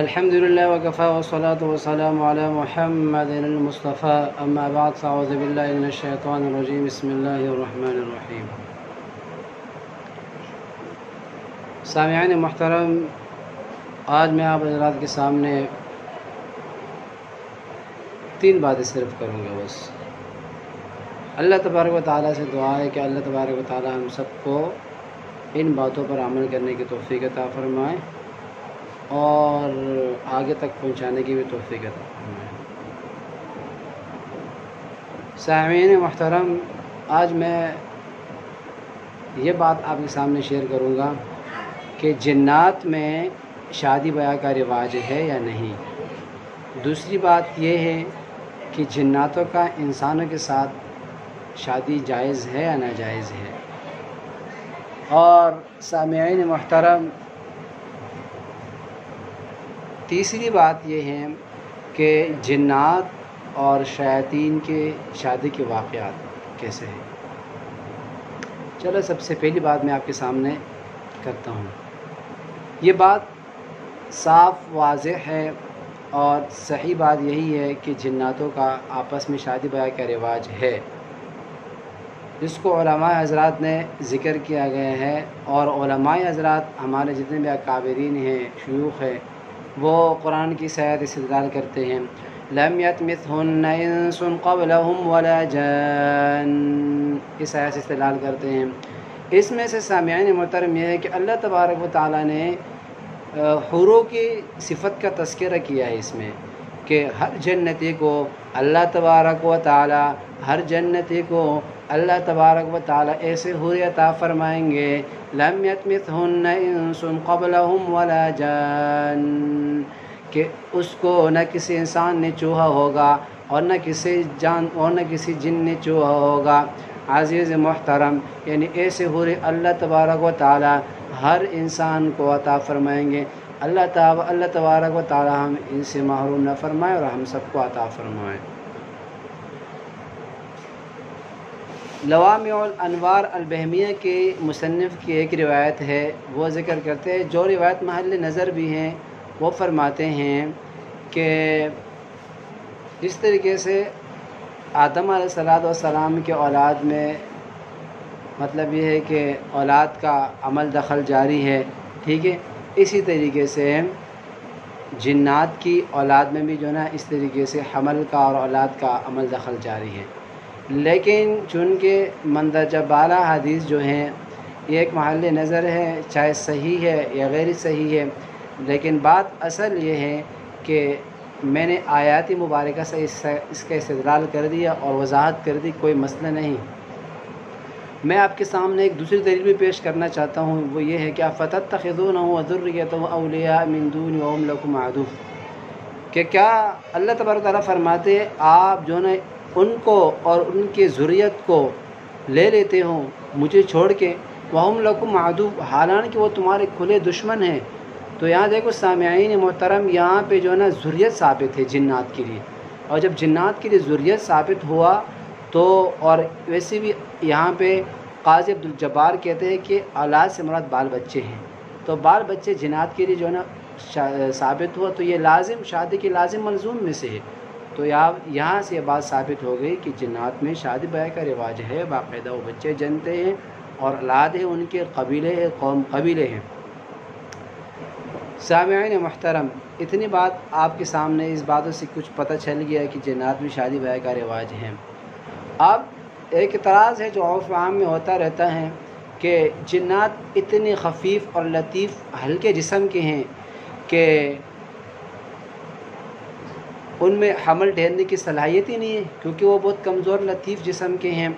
الحمد لله وكفى والصلاة والسلام على محمد المصطفى أما بعد فأعوذ بالله من الشيطان الرجيم بسم الله الرحمن الرحیم۔ سامعین محترم، آج میں آپ حضرات کے سامنے تین باتیں صرف کروں گا بس۔ اللہ تبارک و تعالیٰ سے دعا ہے کہ اللہ تبارک و تعالیٰ ہم سب کو ان باتوں پر عمل کرنے کی توفیق عطا فرمائے اور آگے تک پہنچانے کی بھی توفیق عطا فرمائے۔ سامعین محترم، آج میں یہ بات آپ کے سامنے شیئر کروں گا کہ جنات میں شادی بیاہ کا رواج ہے یا نہیں۔ دوسری بات یہ ہے کہ جناتوں کا انسانوں کے ساتھ شادی جائز ہے یا ناجائز ہے۔ اور سامعین محترم، تیسری بات یہ ہے کہ جنات اور شیاطین کے شادی کے واقعات کیسے ہیں۔ چلو سب سے پہلی بات میں آپ کے سامنے کرتا ہوں۔ یہ بات صاف واضح ہے اور صحیح بات یہی ہے کہ جناتوں کا آپس میں شادی بیاہ کا رواج ہے، جس کو علماء حضرات نے ذکر کیا گیا ہے، اور علماء حضرات ہمارے جتنے بھی اکابرین ہیں، شیوخ ہیں، وہ قرآن کی آیت استدلال کرتے ہیں، لم یطمثہن انس قبلہم ولا جان، اس آیت سے استدلال کرتے ہیں۔ اس میں سے سامعین محترم یہ ہے کہ اللہ تبارک و تعالیٰ نے حوروں کی صفت کا تذکرہ کیا ہے اس میں، کہ ہر جنتی کو اللہ تبارک و تعالیٰ اللہ تبارک و تعالیٰ ایسے حوریں عطا فرمائیں گے، لم یطمثہن انس قبلہم ولا جان، کہ اس کو نہ کسی انسان نے چوہا ہوگا اور نہ کسی جن نے چوہا ہوگا۔ عزیز محترم، یعنی ایسے حوریں اللہ تبارک و تعالیٰ ہر انسان کو عطا فرمائیں گے۔ اللہ تبارک و تعالیٰ ہم ان سے محروم نہ فرمائے اور ہم سب کو عطا فرمائے۔ لوامع الانوار البہمیہ کے مصنف کی ایک روایت ہے، وہ ذکر کرتے ہیں، جو روایت محل نظر بھی ہیں، وہ فرماتے ہیں کہ جس طریقے سے آدم علیہ السلام کے اولاد میں مطلب یہ ہے کہ اولاد کا عمل دخل جاری ہے، ٹھیک ہے، اسی طریقے سے جنات کی اولاد میں بھی جو ہے نا اس طریقے سے حمل کا اور اولاد کا عمل دخل جاری ہے۔ لیکن چونکہ مندرجہ بالا حدیث جو ہیں یہ ایک محل نظر ہے، چاہے صحیح ہے یا غیر صحیح ہے، لیکن بات اصل یہ ہے کہ میں نے آیات مبارکہ سے اس کا استدلال کر دیا اور وضاحت کر دی، کوئی مسئلہ نہیں۔ میں آپ کے سامنے ایک دوسری دلیل بھی پیش کرنا چاہتا ہوں، وہ یہ ہے کہ افتتخذونہ وذریتہ اولیاء من دونی وہم لکم عدو، کہ کیا اللہ تبارک و تعالیٰ فرماتے ہیں آپ جو ہے ان کو اور ان کی ذریت کو لے لیتے ہو مجھے چھوڑ کے، وہم لکم عدو، حالانکہ وہ تمہارے کھلے دشمن ہیں۔ تو یہاں دیکھو سامعین محترم، یہاں پہ جو ہے نا ذریت ثابت ہے جنات کے لیے، اور جب جنات کے لیے ذریت ثابت ہوا تو، اور ویسے بھی یہاں پہ قاضی عبدالجبار کہتے ہیں کہ اولاد سے مراد بال بچے ہیں، تو بال بچے جنات کے لیے جو ہے نا ثابت ہوا، تو یہ لازم شادی کے لازم ملزوم میں سے ہے۔ تو یہاں سے یہ بات ثابت ہو گئی کہ جنات میں شادی بیاہ کا رواج ہے، باقاعدہ وہ بچے جنتے ہیں اور اولاد ہیں، ان کے قبیلے ہیں، قبیلے ہیں۔ سامعین محترم، اتنی بات آپ کے سامنے اس باتوں سے کچھ پتہ چل گیا کہ جنات میں شادی بیاہ کا رواج ہے۔ اب ایک اعتراض ہے جو عرف عام میں ہوتا رہتا ہے کہ جنات اتنے خفیف اور لطیف ہلکے جسم کے ہیں کہ ان میں حمل ڈھیرنے کی صلاحیت ہی نہیں ہے، کیونکہ وہ بہت کمزور لطیف جسم کے ہیں۔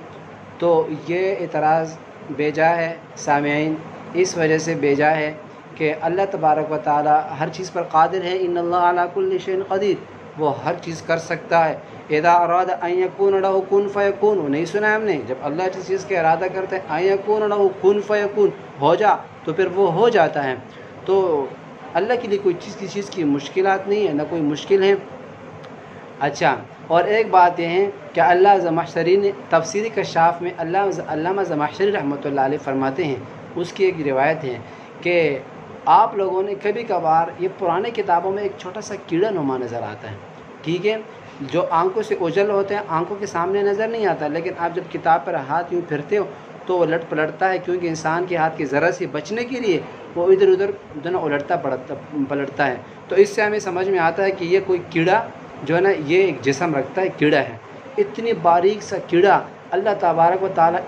تو یہ اعتراض بیجا ہے سامعین، اس وجہ سے بیجا ہے کہ اللہ تبارک و تعالی ہر چیز پر قادر ہے، ان اللہ علی کل شیء قدیر، وہ ہر چیز کر سکتا ہے۔ اذا اراد ان یکون له کن فیکون، نہیں سنا ہم نے، جب اللہ جس چیز کا ارادہ کرتا ہے ان یکون له کن فیکون، ہو جا، تو پھر وہ ہو جاتا ہے۔ تو اللہ کے لیے کوئی چیز کی مشکلات نہیں ہے، نہ کوئی مشکل ہے۔ اچھا، اور ایک بات یہ ہے کہ اللہ زمخشری نے تفسیری کشاف میں علامہ زمخشری رحمۃ اللہ علیہ فرماتے ہیں، اس کی ایک روایت ہے کہ آپ لوگوں نے کبھی کبھار یہ پرانے کتابوں میں ایک چھوٹا سا کیڑا نما نظر آتا ہے، ٹھیک ہے، جو آنکھوں سے اوجھل ہوتے ہیں، آنکھوں کے سامنے نظر نہیں آتا، لیکن آپ جب کتاب پر ہاتھ یوں پھرتے ہو تو وہ الٹ پلٹتا ہے، کیونکہ انسان کے ہاتھ کی ذرا سے بچنے کے لیے وہ ادھر ادھر جو ہے نا الٹتا پلٹتا ہے۔ تو اس سے ہمیں سمجھ میں آتا ہے کہ یہ کوئی کیڑا جو ہے نا یہ ایک جسم رکھتا ہے، کیڑا ہے۔ اتنی باریک سا کیڑا اللہ تبارک و تعالیٰ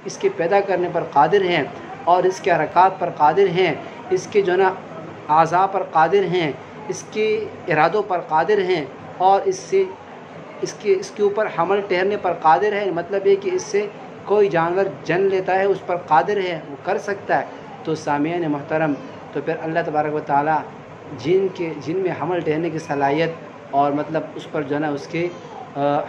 اس کے پیدا کرنے پر قادر ہیں، اور اس کے حرکات پر قادر ہیں، اس کے جو ہے نا اعضاء پر قادر ہیں، اس کے ارادوں پر قادر ہیں، اور اس کے اوپر حمل ٹھہرنے پر قادر ہے۔ مطلب یہ کہ اس سے کوئی جانور جن لیتا ہے اس پر قادر ہے، وہ کر سکتا ہے۔ تو سامعین محترم، تو پھر اللہ تبارک و تعالیٰ جن میں حمل ٹھہرنے کی صلاحیت اور مطلب اس پر جو ہے نا اس کے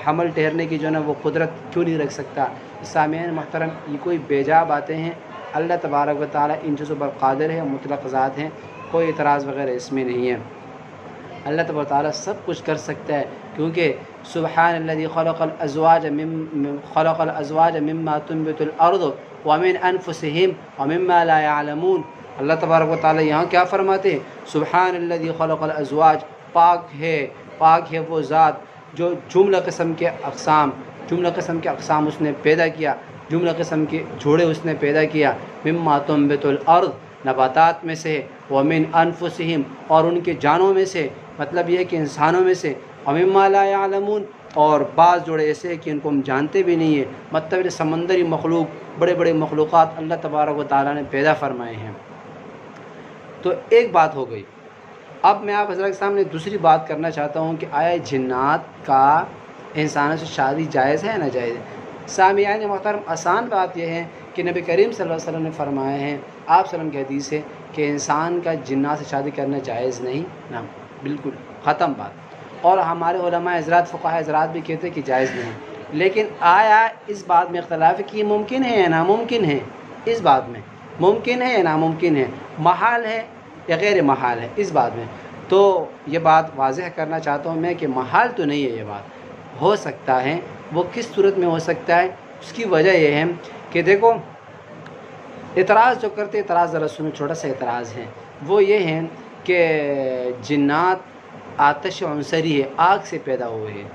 حمل ٹھہرنے کی جو ہے نا وہ قدرت کیوں نہیں رکھ سکتا؟ سامعین محترم، یہ کوئی بیجا باتیں ہیں، اللہ تبارک و تعالیٰ ان چیزوں پر قادر ہے، مطلق ذات ہیں، کوئی اعتراض وغیرہ اس میں نہیں ہے۔ اللہ تبارک و تعالیٰ سب کچھ کر سکتا ہے، کیونکہ سبحان الذی خلق الازواج مما تنبت الارض ومن انفسهم ومما لا يعلمون۔ اللہ تبارک و تعالیٰ یہاں کیا فرماتے ہیں؟ سبحان الذی خلق الازواج، پاک ہے وہ ذات جو جملہ قسم کے اقسام اس نے پیدا کیا، جملہ قسم کے جوڑے اس نے پیدا کیا، مما تنبت الارض، نباتات میں سے، ومن انفسهم، اور ان کے جانوں میں سے، مطلب یہ ہے کہ انسانوں میں سے، ومما لا يعلمون، اور بعض جوڑے ایسے ہیں کہ ان کو ہم جانتے بھی نہیں ہیں، مطلب سمندری مخلوق، بڑے بڑے مخلوقات اللہ تبارک و تعالیٰ نے پیدا فرمائے ہیں۔ تو ایک بات ہو گئی۔ اب میں آپ حضرات کے سامنے دوسری بات کرنا چاہتا ہوں کہ آیا جنات کا انسانوں سے شادی جائز ہے یا ناجائز ہے؟ سامعین محترم، آسان بات یہ ہے کہ نبی کریم صلی اللہ علیہ وسلم نے فرمایا ہے، آپ صلی اللہ علیہ وسلم کی حدیث ہے کہ انسان کا جنات سے شادی کرنا جائز نہیں، نہ، بالکل ختم بات۔ اور ہمارے علماء حضرات، فقہاء حضرات بھی کہتے ہیں کہ جائز نہیں، لیکن آیا اس بات میں اختلاف ہے کہ یہ ممکن ہے یا ناممکن ہے؟ اس بات میں ممکن ہے یا ناممکن ہے، محال ہے یا غیر محال ہے، اس بات میں تو یہ بات واضح کرنا چاہتا ہوں میں کہ محال تو نہیں ہے، یہ بات ہو سکتا ہے۔ وہ کس صورت میں ہو سکتا ہے؟ اس کی وجہ یہ ہے کہ دیکھو، اعتراض جو کرتے، اعتراض ذرا سنو، چھوٹا سا اعتراض ہے، وہ یہ ہے کہ جنات آتش عنصری ہے، آگ سے پیدا ہوئے ہیں،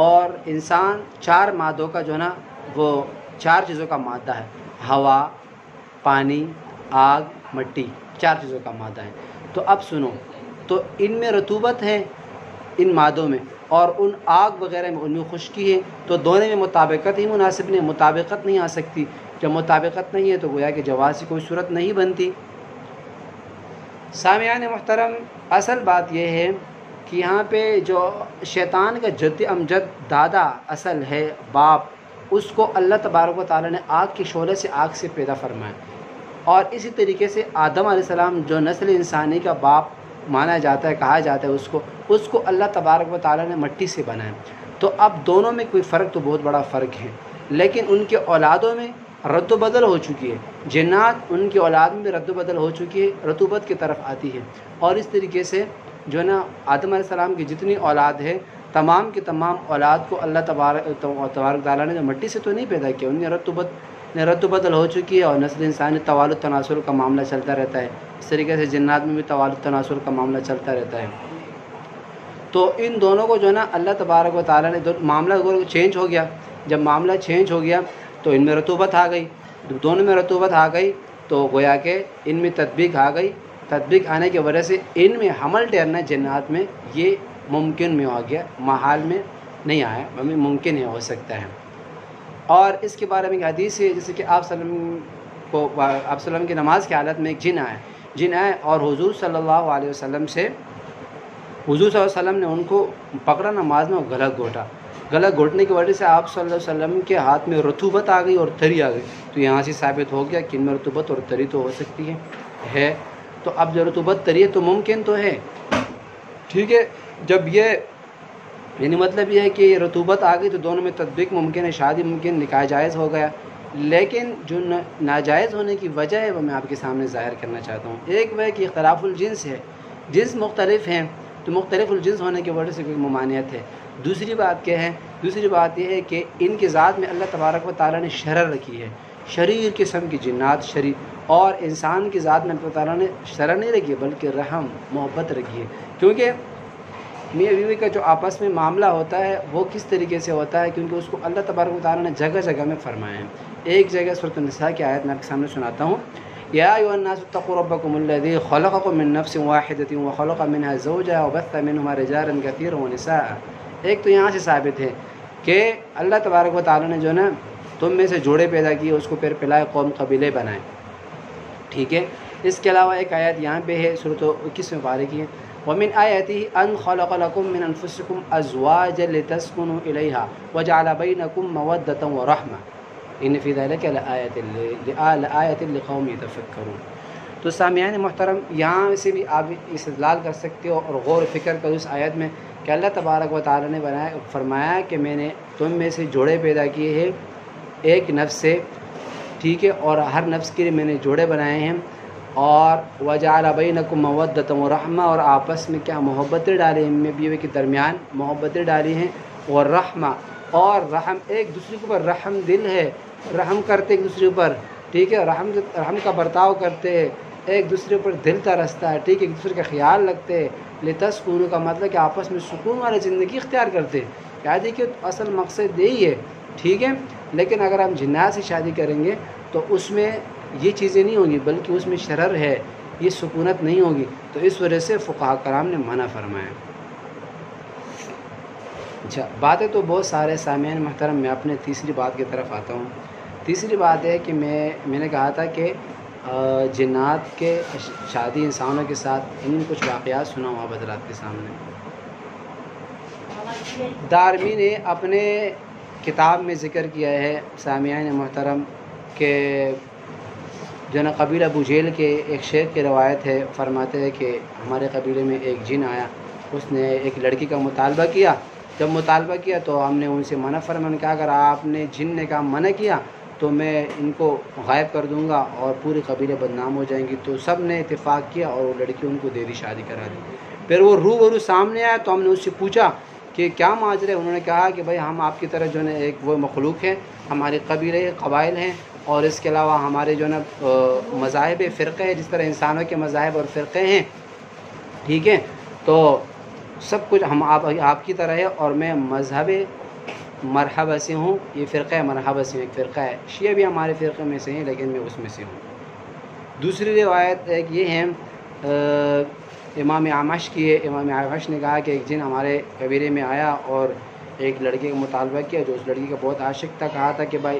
اور انسان 4 مادوں کا جو ہے نا وہ 4 چیزوں کا مادہ ہے، ہوا، پانی، آگ، مٹی، 4 چیزوں کا مادہ ہے۔ تو اب سنو، تو ان میں رطوبت ہے، ان مادوں میں، اور ان آگ وغیرہ میں ان میں خشکی ہے، تو دونوں میں مطابقت ہی مناسب نہیں، مطابقت نہیں آ سکتی۔ جب مطابقت نہیں ہے تو گویا کہ جواز کی کوئی صورت نہیں بنتی۔ سامعین محترم، اصل بات یہ ہے کہ یہاں پہ جو شیطان کا جد امجد دادا اصل ہے، باپ، اس کو اللہ تبارک و تعالیٰ نے آگ کے شعلے سے، آگ سے پیدا فرمایا، اور اسی طریقے سے آدم علیہ السلام جو نسل انسانی کا باپ مانا جاتا ہے، کہا جاتا ہے، اس کو اللہ تبارک و تعالیٰ نے مٹی سے بنایا۔ تو اب دونوں میں کوئی فرق تو بہت بڑا فرق ہے، لیکن ان کے اولادوں میں رد و بدل ہو چکی ہے۔ جنات ان کی اولاد میں بھی رد و بدل ہو چکی ہے، رطوبت کی طرف آتی ہے، اور اس طریقے سے جو ہے نا آدم علیہ السلام کی جتنی اولاد ہے، تمام کی تمام اولاد کو اللہ تبارک تعالیٰ نے جو مٹی سے تو نہیں پیدا کیا، ان میں رد و بدل ہو چکی ہے، اور نسل انسانی توالد تناسل کا معاملہ چلتا رہتا ہے۔ اس طریقے سے جنات میں بھی توالد تناسل کا معاملہ چلتا رہتا ہے۔ تو ان دونوں کو جو ہے نا اللہ تبارک و تعالیٰ نے معاملہ چینج ہو گیا۔ جب معاملہ چینج ہو گیا تو ان میں رطوبت آ گئی، دونوں میں رطوبت آ گئی، تو گویا کہ ان میں تطبیق آ گئی۔ تطبیق آنے کی وجہ سے ان میں حمل ٹھہرنا جنات میں یہ ممکن میں ہو گیا، محال میں نہیں آیا، ہمیں ممکن ہے، ہو سکتا ہے۔ اور اس کے بارے میں ایک حدیث ہے، جیسے کہ آپ صلی اللہ علیہ وسلم کی نماز کی حالت میں ایک جن آئے اور حضور صلی اللہ علیہ وسلم نے ان کو پکڑا نماز میں، اور گلا گھوٹنے کی وجہ سے آپ صلی اللہ علیہ وسلم کے ہاتھ میں رطوبت آ گئی اور تری آ گئی۔ تو یہاں سے ثابت ہو گیا کہ ان میں رطوبت اور تری تو ہو سکتی ہے۔ تو اب جو رطوبت تری ہے تو ممکن تو ہے، ٹھیک ہے۔ جب یہ یعنی مطلب یہ ہے کہ رطوبت آ گئی تو دونوں میں تطبیق ممکن ہے، شادی ممکن، نکاح جائز ہو گیا۔ لیکن جو ناجائز ہونے کی وجہ ہے وہ میں آپ کے سامنے ظاہر کرنا چاہتا ہوں۔ ایک وہ ہے کہ اختلاف الجنس ہے، جنس مختلف ہیں، تو مختلف الجنس ہونے کی وجہ سے کوئی ممانعت ہے۔ دوسری بات کیا ہے؟ دوسری بات یہ ہے کہ ان کی ذات میں اللہ تبارک و تعالیٰ نے شرر رکھی ہے، شریر قسم کی جنات شریر، اور انسان کی ذات میں اللہ تعالیٰ نے شرح نہیں رکھی ہے بلکہ رحم محبت رکھی ہے، کیونکہ میاں بیوی کا جو آپس میں معاملہ ہوتا ہے وہ کس طریقے سے ہوتا ہے، کیونکہ اس کو اللہ تبارک و تعالیٰ نے جگہ جگہ میں فرمایا ہے۔ ایک جگہ سورۃ النساء کی آیت میں آپ کے سامنے سناتا ہوں، یا ایھا الناس اتقوا ربکم الذی خلقکم من نفس واحدۃ وخلق منها زوجها وبث منهما رجالا کثیرا ونساء۔ ایک تو یہاں سے ثابت ہے کہ اللہ تبارک و تعالیٰ نے جو ہے نا تم میں سے جوڑے پیدا کیے، اس کو پھر پلائے، قوم قبیلے بنائے، ٹھیک ہے۔ اس کے علاوہ ایک آیت یہاں پہ ہے سورۃ 21 پارے کی ہے، وَمِنْ آيَاتِهِ أَنْ خَلَقَ لَكُم مِّنْ أَنفُسِكُمْ أَزْوَاجًا لِتَسْكُنُوا إِلَيْهَا وَجَعَلَ بَيْنَكُم مَّوَدَّةً وَرَحْمَةً إِنَّ فِي ذَلِكَ لَآيَةٍ لِقَوْمٍ يَتَفَكَّرُونَ۔ تو سامعین محترم، یہاں سے بھی آپ استدلال کر سکتے ہو اور غور و فکر کرو اس آیت میں کہ اللہ تبارک و تعالیٰ نے فرمایا کہ میں نے تم میں سے جوڑے پیدا کیے ہیں ایک نفس سے، ٹھیک ہے، اور ہر نفس کے لیے میں نے جوڑے بنائے ہیں، اور وجعل بینکم مودۃ ورحمہ، اور آپس میں کیا محبتیں ڈالی ہیں، میں بیوی کے درمیان محبتیں ڈالی ہیں، اور رحمہ، اور رحم، ایک دوسرے کے اوپر رحم دل ہے، رحم کرتے ایک دوسرے پر، ٹھیک ہے، رحم کا برتاؤ کرتے ہیں، ایک دوسرے پر دل ترستا ہے، ٹھیک ہے، ایک دوسرے کا خیال رکھتے ہیں۔ لتسکنوا کا مطلب کہ آپس میں سکون والی زندگی اختیار کرتے ہیں، کیا دیکھیے اصل مقصد یہی ہے، ٹھیک ہے۔ لیکن اگر ہم جنات سے شادی کریں گے تو اس میں یہ چیزیں نہیں ہوں گی، بلکہ اس میں شرر ہے، یہ سکونت نہیں ہوگی، تو اس وجہ سے فقہاء کرام نے منع فرمایا۔ اچھا، باتیں تو بہت سارے سامعین محترم، میں اپنے تیسری بات کی طرف آتا ہوں۔ تیسری بات ہے کہ میں نے کہا تھا کہ جنات کے شادی انسانوں کے ساتھ، ان کچھ واقعات سناؤں آپ حضرات کے سامنے۔ دارمی نے اپنے کتاب میں ذکر کیا ہے سامعین محترم کہ جو نا قبیلہ ابو جہل کے ایک شیخ کی روایت ہے، فرماتے ہیں کہ ہمارے قبیلے میں ایک جن آیا، اس نے ایک لڑکی کا مطالبہ کیا، جب مطالبہ کیا تو ہم نے ان سے منع فرمایا، نے کہا اگر آپ نے جن نے کام منع کیا تو میں ان کو غائب کر دوں گا اور پورے قبیلے بدنام ہو جائیں گی، تو سب نے اتفاق کیا اور وہ لڑکی ان کو دے دی، شادی کرا دی۔ پھر وہ روبرو سامنے آیا تو ہم نے اس سے پوچھا کہ کیا ماجرا ہے، انہوں نے کہا کہ بھائی ہم آپ کی طرح جو ہے ایک وہ مخلوق ہیں، ہمارے قبیلے قبائل ہیں، اور اس کے علاوہ ہمارے جو نا مذاہب فرقے ہیں، جس طرح انسانوں کے مذاہب اور فرقے ہیں، ٹھیک ہے، تو سب کچھ ہم آپ کی طرح ہے، اور میں مذہب مرحبہ سے ہوں، یہ فرقہ مرحبہ سے ایک فرقہ ہے، شیعہ بھی ہمارے فرقے میں سے ہیں لیکن میں اس میں سے ہوں۔ دوسری روایت ایک یہ ہے امام اعمش کی ہے، امام اعمش نے کہا کہ ایک جن ہمارے قبیلے میں آیا اور ایک لڑکے کا مطالبہ کیا، جو اس لڑکی کا بہت عاشق تھا، کہا تھا کہ بھائی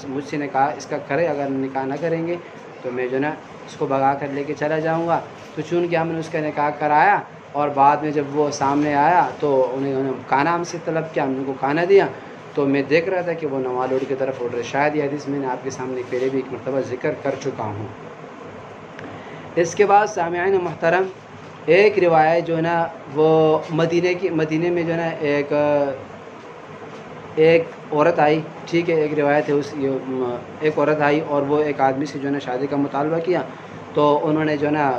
مجھ سے نکاح اس کا کرے، اگر نکاح نہ کریں گے تو میں جو نا اس کو بھگا کر لے کے چلا جاؤں گا۔ تو چونکہ ہم نے اس کا نکاح کرایا اور بعد میں جب وہ سامنے آیا تو انہیں کانا ہم سے طلب کیا، ہم نے ان کو کانا دیا، تو میں دیکھ رہا تھا کہ وہ نوالوڑ کی طرف اٹھ رہے، شاید یہ حدیث میں نے آپ کے سامنے پہلے بھی ایک مرتبہ ذکر کر چکا ہوں۔ اس کے بعد سامعین محترم، ایک روایت جو ہے نا وہ مدینے میں جو ہے نا ایک عورت آئی، ٹھیک ہے، ایک روایت ہے ایک عورت آئی اور وہ ایک آدمی سے جو ہے نا شادی کا مطالبہ کیا، تو انہوں نے جو ہے نا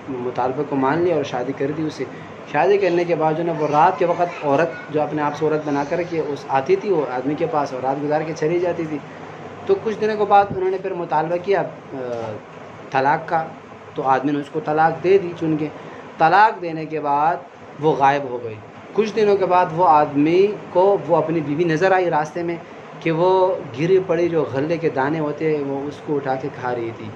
مطالبہ کو مان لیا اور شادی کر دی اس سے۔ شادی کرنے کے بعد جو ہے نا وہ رات کے وقت عورت جو اپنے آپ سے عورت بنا کر کے آتی تھی وہ آدمی کے پاس اور رات گزار کے چلی جاتی تھی، تو کچھ دنوں کے بعد انہوں نے پھر مطالبہ کیا طلاق کا، تو آدمی نے اس کو طلاق دے دی، چن کے طلاق دینے کے بعد وہ غائب ہو گئی۔ کچھ دنوں کے بعد وہ آدمی کو وہ اپنی بیوی نظر آئی راستے میں کہ وہ گری پڑی جو غلے کے دانے ہوتے ہیں وہ اس کو اٹھا کے کھا رہی تھی،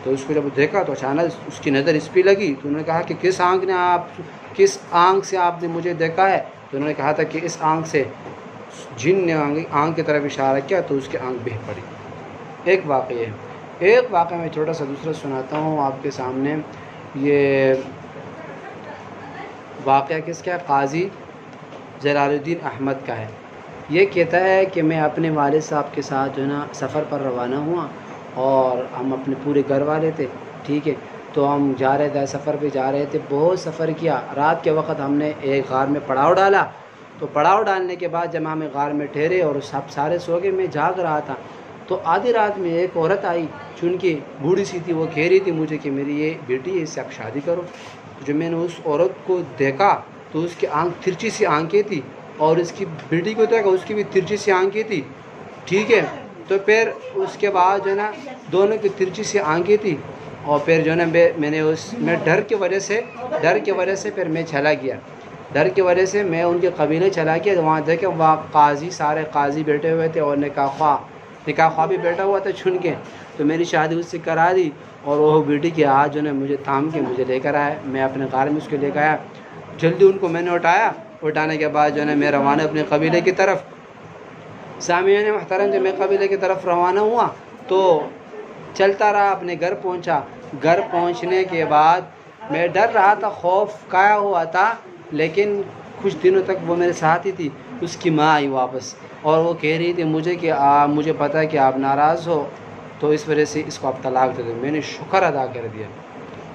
تو اس کو جب دیکھا تو اچانک اس کی نظر اس پہ لگی، تو انہوں نے کہا کہ کس آنکھ سے آپ نے مجھے دیکھا ہے؟ تو انہوں نے کہا تھا کہ اس آنکھ سے، جن نے آنکھ کی طرف اشارہ کیا تو اس کی آنکھ بہہ پڑی۔ ایک واقعہ ہے، ایک واقعہ میں چھوٹا سا دوسرا سناتا ہوں آپ کے سامنے۔ یہ واقعہ کس کا ہے؟ قاضی جلال الدین احمد کا ہے۔ یہ کہتا ہے کہ میں اپنے والد صاحب کے ساتھ جو ہے نا سفر پر روانہ ہوا اور ہم اپنے پورے گھر والے تھے، ٹھیک ہے، تو ہم جا رہے تھے، سفر پہ جا رہے تھے، بہت سفر کیا، رات کے وقت ہم نے ایک غار میں پڑاؤ ڈالا، تو پڑاؤ ڈالنے کے بعد جب ہم غار میں ٹھہرے اور سب سارے سو گئے، میں جاگ رہا تھا، تو آدھی رات میں ایک عورت آئی، چونکہ بوڑھی سی تھی، وہ کہہ رہی تھی مجھے کہ میری یہ بیٹی ہے، اس سے آپ شادی کرو۔ جب میں نے اس عورت کو دیکھا تو اس کی آنکھ ترچی سی آنکھیں تھی، اور اس کی بیٹی کو دیکھا اس کی بھی ترچی سی آنکھیں تھی، ٹھیک ہے، تو پھر اس کے بعد جو ہے نا دونوں کی ترچی سی آنکھیں تھی، اور پھر جو ہے نا میں نے میں ڈر کی وجہ سے پھر میں چلا گیا، ڈر کی وجہ سے میں ان کے قبیلے چلا گیا۔ وہاں دیکھے وہاں قاضی، سارے قاضی بیٹھے ہوئے تھے، اور نکاح خواہ بھی بیٹھا ہوا تھا چھن کے، تو میری شادی اس سے کرا دی، اور وہ بیٹی کے ہاتھ جو ہے مجھے تھام کے مجھے لے کر آیا، میں اپنے غار میں اس کو لے کے آیا، جلدی ان کو میں نے اٹھانے کے بعد جو ہے میں روانہ اپنے قبیلے کی طرف۔ سامعین محترم، جب میں قبیلے کی طرف روانہ ہوا تو چلتا رہا، اپنے گھر پہنچا۔ گھر پہنچنے کے بعد میں ڈر رہا تھا، خوف کھایا ہوا تھا، لیکن کچھ دنوں تک وہ میرے ساتھ ہی تھی۔ اس کی ماں آئی واپس، اور وہ کہہ رہی تھی مجھے کہ مجھے پتہ ہے کہ آپ ناراض ہو، تو اس وجہ سے اس کو آپ طلاق دے دو۔ میں نے شکر ادا کر دیا۔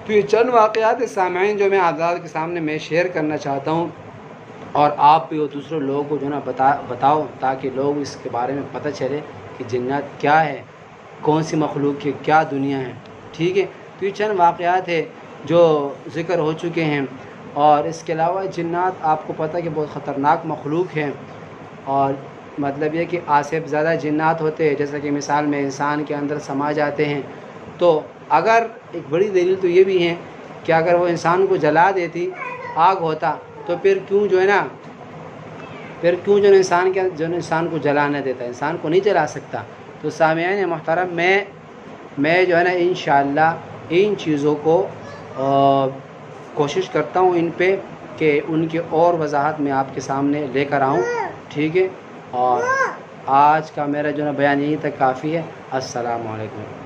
تو یہ چند واقعات سامعین جو میں حضرات کے سامنے میں شیئر کرنا چاہتا ہوں، اور آپ بھی وہ دوسرے لوگوں کو جو ہے نا بتاؤ، تاکہ لوگ اس کے بارے میں پتہ چلے کہ جنات کیا ہے، کون سی مخلوق کی کیا دنیا ہے، ٹھیک ہے۔ تو یہ چند واقعات ہے جو ذکر ہو چکے ہیں، اور اس کے علاوہ جنات آپ کو پتہ ہے کہ بہت خطرناک مخلوق ہیں، اور مطلب یہ کہ آصف زیادہ جنات ہوتے ہیں، جیسا کہ مثال میں انسان کے اندر سما جاتے ہیں۔ تو اگر ایک بڑی دلیل تو یہ بھی ہے کہ اگر وہ انسان کو جلا دیتی، آگ ہوتا، تو پھر کیوں جو ہے انسان کو جلانا دیتا، انسان کو نہیں جلا سکتا۔ تو سامعین محترم، میں جو ہے نا انشاءاللہ ان چیزوں کو کوشش کرتا ہوں ان پہ کہ ان کی اور وضاحت میں آپ کے سامنے لے کر آؤں، ٹھیک ہے۔ اور آج کا میرا جو ہے نا بیان یہیں تک کافی ہے۔ السلام علیکم۔